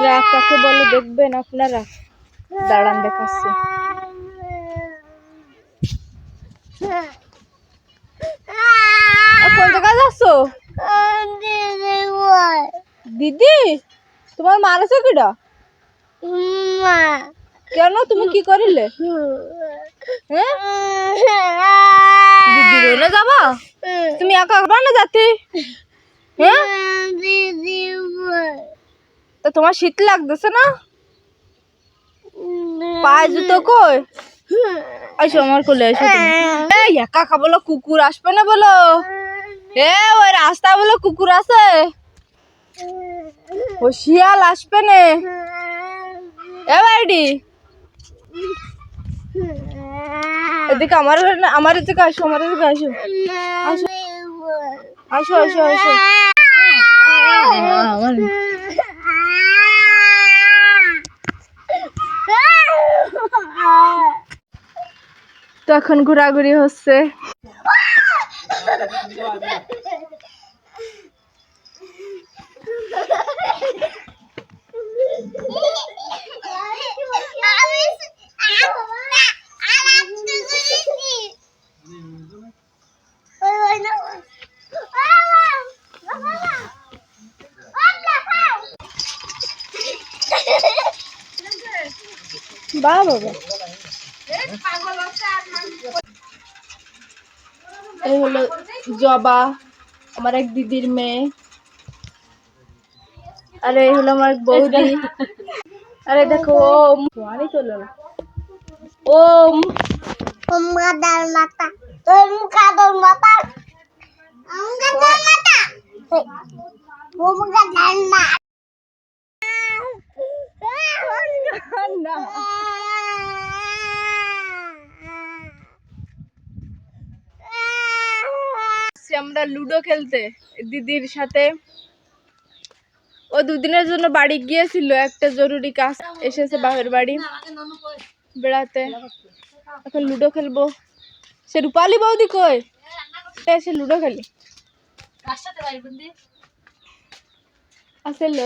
রাগ কাকে বলে দেখবেন আপনারা? দাঁড়ান দেখাচ্ছি। কোন জায়গায় যাচ্ছ? দিদি তোমার মারেছে কিডা? কেন তুমি কি করিলে? দিদি রোলে যাবা? তুমি একা না যাতে? তা তোমার শীত লাগতেছে না? পায়ে জুতো কই? আইসো আমার কোলে এসো। এই একা খা বলো, কুকুর আসবে না বলো। ওই রাস্তা বলো কুকুর আছে, ও শিয়াল আসবে না। বাইডি এদিকে আমার এদিকে আসো, আমার এদিকে আসো, আসো আসো আসো আসো। তো এখন ঘোরাঘুরি হচ্ছে। বাবা এই হলো জবা, আমার এক দিদির মেয়ে। আরে এই হলো আমার বৌদি। আরে দেখো ওম, আরে চলো না ওম, ওম গাদার মাথা, ওম গাদার মাথা, ওম গাদার মাথা, ওম গাদার মাথা। না আমরা লুডো খেলতে দিদির সাথে। ও দুদিনের জন্য বাড়ি গিয়েছিল, একটা জরুরি কাজ এসেছে বাপের বাড়ি বেড়াতে। এখন লুডো খেলবো। সে রূপালী বৌদি কই? এসে লুডো খেলি আসলে